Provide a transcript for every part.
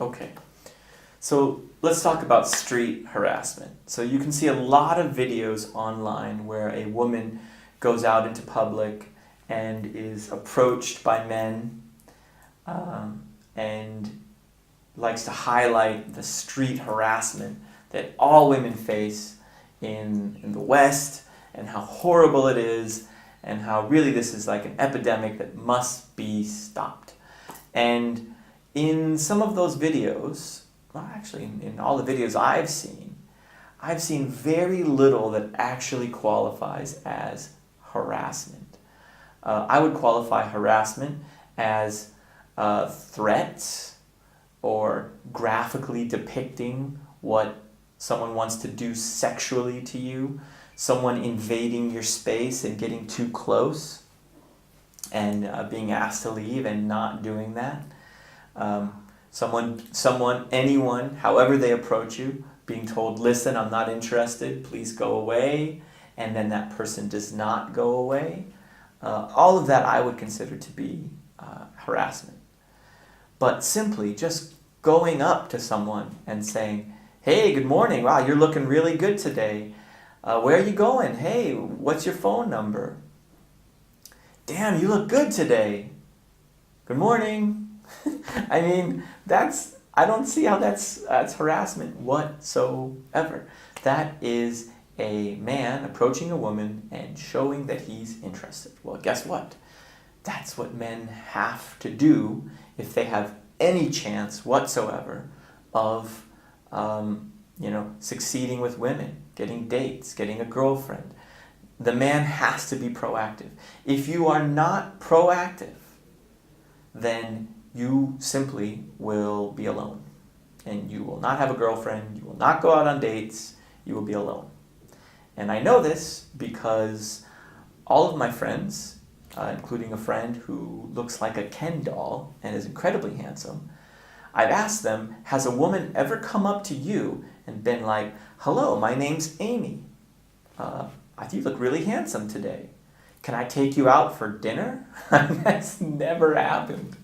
Okay, so let's talk about street harassment. So you can see a lot of videos online where a woman goes out into public and is approached by men and likes to highlight the street harassment that all women face in the West, and how horrible it is, and how really this is like an epidemic that must be stopped. And in some of those videos, well, actually in all the videos I've seen very little that actually qualifies as harassment. I would qualify harassment as threats or graphically depicting what someone wants to do sexually to you, someone invading your space and getting too close and being asked to leave and not doing that. Anyone, however they approach you, being told, listen, I'm not interested, please go away, and then that person does not go away. All of that I would consider to be harassment. But simply just going up to someone and saying, hey, good morning, wow, you're looking really good today. Where are you going? Hey, what's your phone number? Damn, you look good today. Good morning. I mean, I don't see how that's harassment whatsoever. That is a man approaching a woman and showing that he's interested. Well, guess what? That's what men have to do if they have any chance whatsoever of succeeding with women, getting dates, getting a girlfriend. The man has to be proactive. If you are not proactive, then you simply will be alone. And you will not have a girlfriend, you will not go out on dates, you will be alone. And I know this because all of my friends, including a friend who looks like a Ken doll and is incredibly handsome, I've asked them, has a woman ever come up to you and been like, hello, my name's Amy. I think you look really handsome today. Can I take you out for dinner? That's never happened.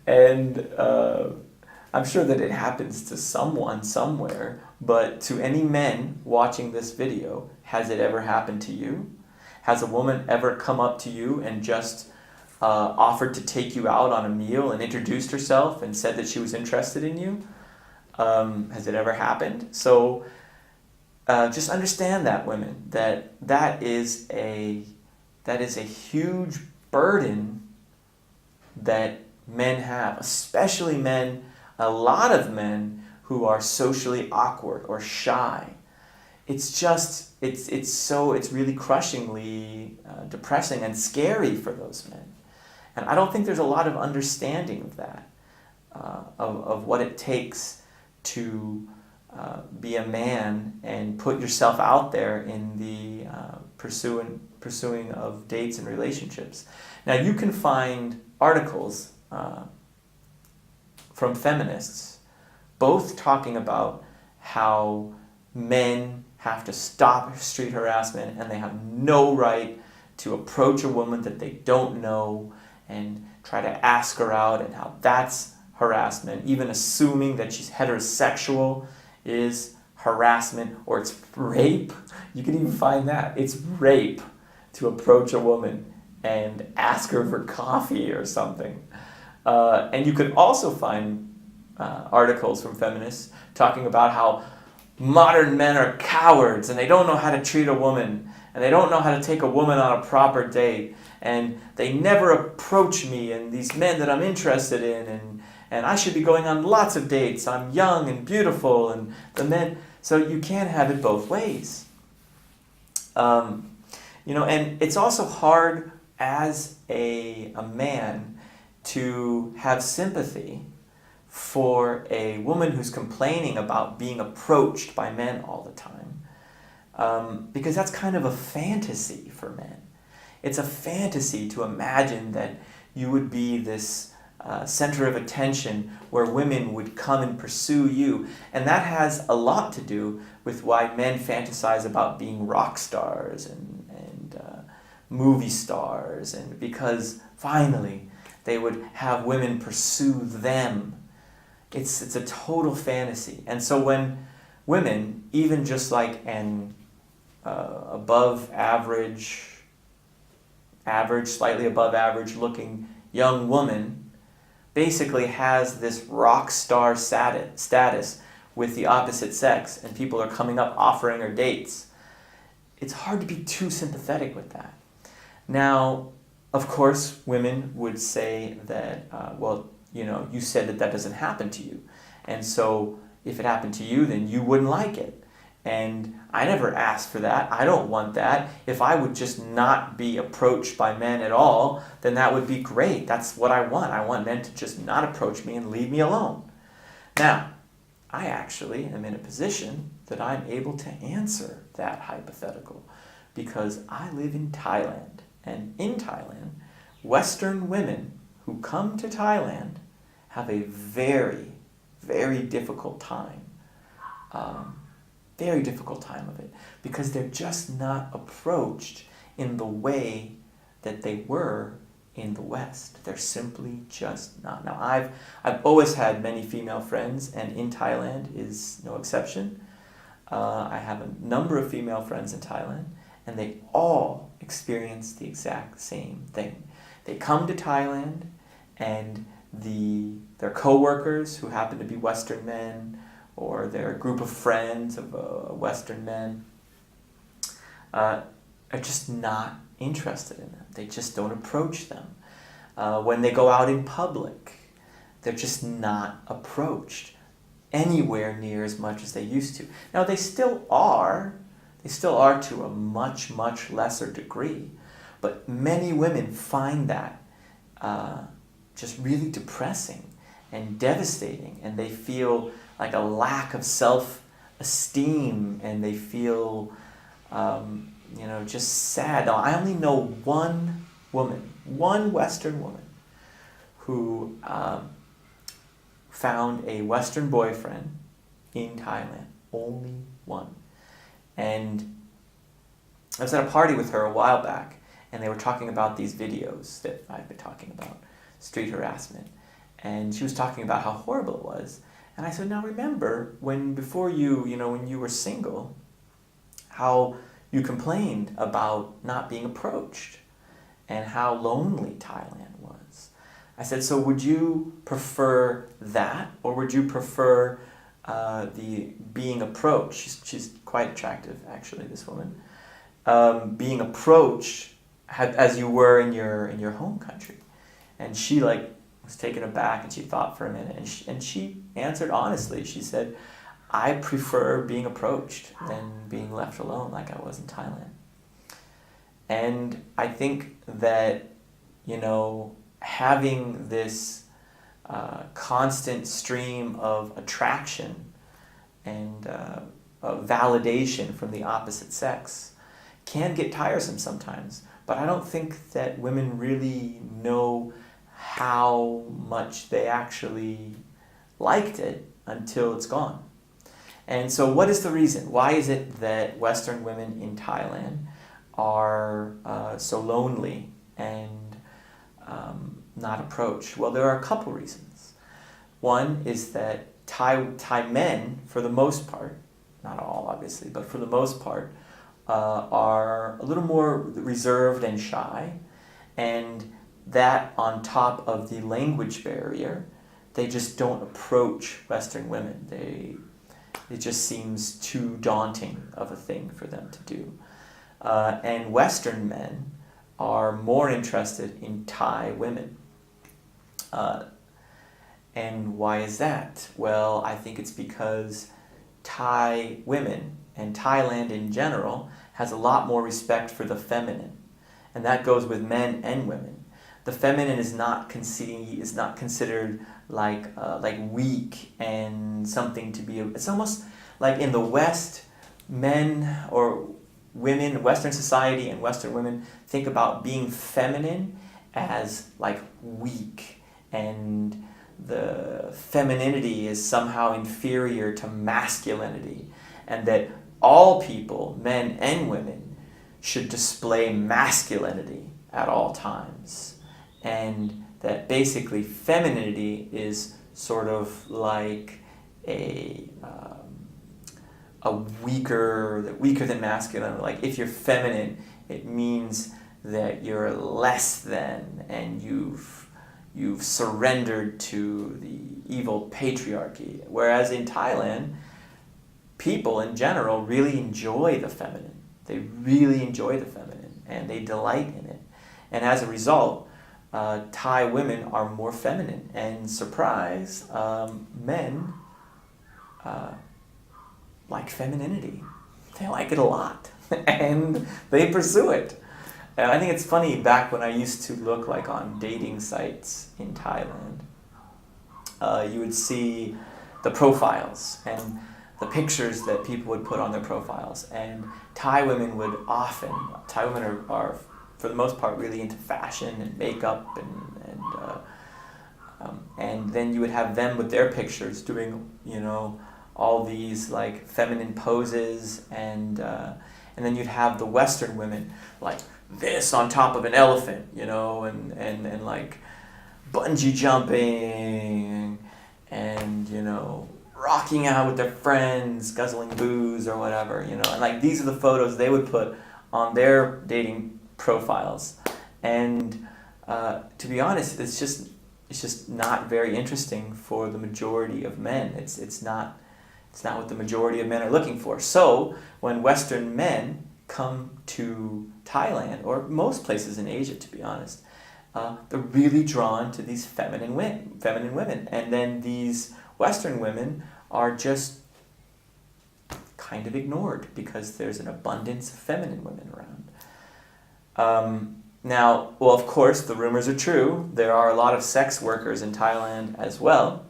And I'm sure that it happens to someone somewhere, but to any men watching this video, has it ever happened to you? Has a woman ever come up to you and just offered to take you out on a meal and introduced herself and said that she was interested in you? Has it ever happened? So just understand that, women, that is a huge burden that men have, especially men, a lot of men who are socially awkward or shy. It's really crushingly depressing and scary for those men. And I don't think there's a lot of understanding of that, of what it takes to be a man and put yourself out there in the pursuing of dates and relationships. Now, you can find articles from feminists both talking about how men have to stop street harassment and they have no right to approach a woman that they don't know and try to ask her out, and how that's harassment. Even assuming that she's heterosexual is harassment, or it's rape. You can even find that. It's rape to approach a woman and ask her for coffee or something. And you could also find articles from feminists talking about how modern men are cowards and they don't know how to treat a woman and they don't know how to take a woman on a proper date, and they never approach me and these men that I'm interested in, and I should be going on lots of dates. I'm young and beautiful, and the men. So you can't have it both ways. And it's also hard as a man to have sympathy for a woman who's complaining about being approached by men all the time, because that's kind of a fantasy for men. It's a fantasy to imagine that you would be this center of attention where women would come and pursue you. And that has a lot to do with why men fantasize about being rock stars and movie stars, and because finally they would have women pursue them. It's a total fantasy. And so when women, even just like an above average, slightly above average looking young woman basically has this rock star status with the opposite sex, and people are coming up offering her dates, it's hard to be too sympathetic with that. Now, of course, women would say that, well, you said that doesn't happen to you. And so if it happened to you, then you wouldn't like it. And I never asked for that. I don't want that. If I would just not be approached by men at all, then that would be great. That's what I want. I want men to just not approach me and leave me alone. Now, I actually am in a position that I'm able to answer that hypothetical because I live in Thailand. And in Thailand, Western women who come to Thailand have a very, very difficult time. Very difficult time of it because they're just not approached in the way that they were in the West. They're simply just not. Now, I've always had many female friends, and in Thailand is no exception. I have a number of female friends in Thailand, and they all experience the exact same thing. They come to Thailand, and their co-workers who happen to be Western men, or their group of friends of Western men, are just not interested in them. They just don't approach them. When they go out in public, they're just not approached anywhere near as much as they used to. Now, they still are to a much, much lesser degree, but many women find that just really depressing and devastating, and they feel like a lack of self-esteem, and they feel, just sad. Now, I only know one Western woman, who found a Western boyfriend in Thailand. Only one. And I was at a party with her a while back, and they were talking about these videos that I've been talking about, street harassment. And she was talking about how horrible it was. And I said, now remember, when you were single, how you complained about not being approached and how lonely Thailand was. I said, so would you prefer that, or would you prefer the being approached? She's quite attractive, actually, this woman. Being approached as you were in your home country. And she was taken aback, and she thought for a minute, and she answered honestly. She said, I prefer being approached than being left alone like I was in Thailand. And I think that, having this constant stream of attraction and of validation from the opposite sex can get tiresome sometimes. But I don't think that women really know how much they actually liked it until it's gone. And so what is the reason? Why is it that Western women in Thailand are so lonely and not approached? Well, there are a couple reasons. One is that Thai men, for the most part, not all obviously, but for the most part, are a little more reserved and shy, and that on top of the language barrier, they just don't approach Western women. It just seems too daunting of a thing for them to do. And Western men are more interested in Thai women. And why is that? Well, I think it's because Thai women and Thailand in general has a lot more respect for the feminine. And that goes with men and women. The feminine is not considered like weak and something to be. It's almost like in the West, men or women, Western society and Western women think about being feminine as like weak, and the femininity is somehow inferior to masculinity, and that all people, men and women, should display masculinity at all times, and that basically femininity is sort of like a weaker than masculine. Like if you're feminine, it means that you're less than, and you've surrendered to the evil patriarchy. Whereas in Thailand, people in general really enjoy the feminine. They really enjoy the feminine, and they delight in it. And as a result, Thai women are more feminine. And surprise, men like femininity. They like it a lot, and they pursue it. And I think it's funny, back when I used to look like on dating sites in Thailand, you would see the profiles and the pictures that people would put on their profiles. And Thai women are for the most part really into fashion and makeup, and then you would have them with their pictures doing, all these like feminine poses, and then you'd have the Western women like this on top of an elephant, and like bungee jumping, and rocking out with their friends, guzzling booze or whatever, and like these are the photos they would put on their dating profiles. And to be honest, it's just not very interesting for the majority of men. It's not what the majority of men are looking for. So when Western men come to Thailand, or most places in Asia, to be honest, they're really drawn to these feminine women. And then these Western women are just kind of ignored because there's an abundance of feminine women around. Now, well, of course, the rumors are true. There are a lot of sex workers in Thailand as well.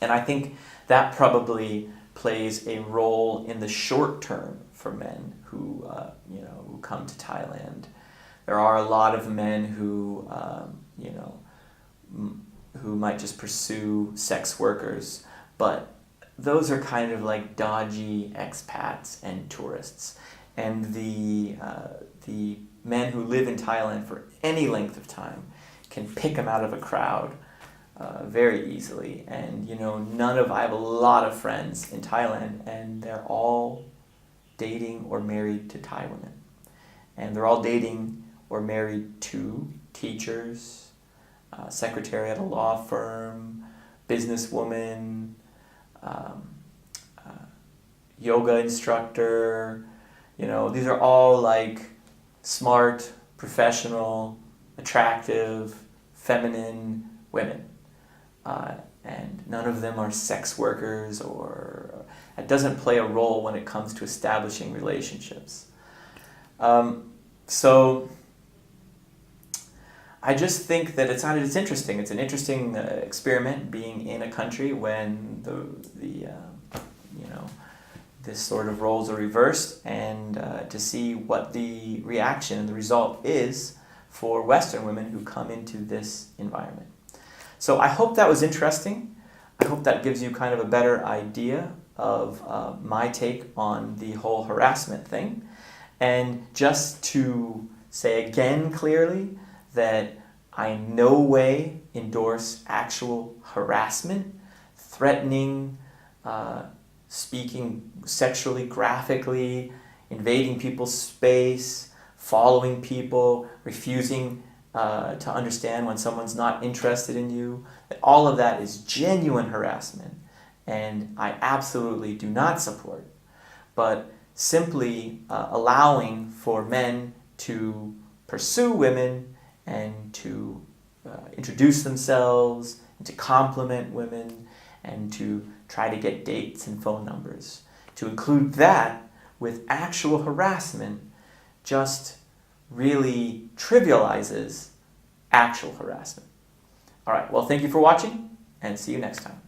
And I think that probably plays a role in the short term for men who come to Thailand. There are a lot of men who might just pursue sex workers, but those are kind of like dodgy expats and tourists. And the men who live in Thailand for any length of time can pick them out of a crowd very easily. And I have a lot of friends in Thailand, and they're all dating or married to Thai women. And they're all dating or married to teachers, secretary at a law firm, businesswoman, yoga instructor. These are all like smart, professional, attractive, feminine women. And none of them are sex workers, or it doesn't play a role when it comes to establishing relationships. So I just think that it's interesting. It's an interesting experiment being in a country when this sort of roles are reversed, and to see what the reaction and the result is for Western women who come into this environment. So I hope that was interesting. I hope that gives you kind of a better idea of my take on the whole harassment thing. And just to say again clearly that I in no way endorse actual harassment, threatening, speaking sexually, graphically, invading people's space, following people, refusing to understand when someone's not interested in you. All of that is genuine harassment, and I absolutely do not support. But simply allowing for men to pursue women and to introduce themselves, and to compliment women, and to try to get dates and phone numbers, to include that with actual harassment just really trivializes actual harassment. All right, well, thank you for watching, and see you next time.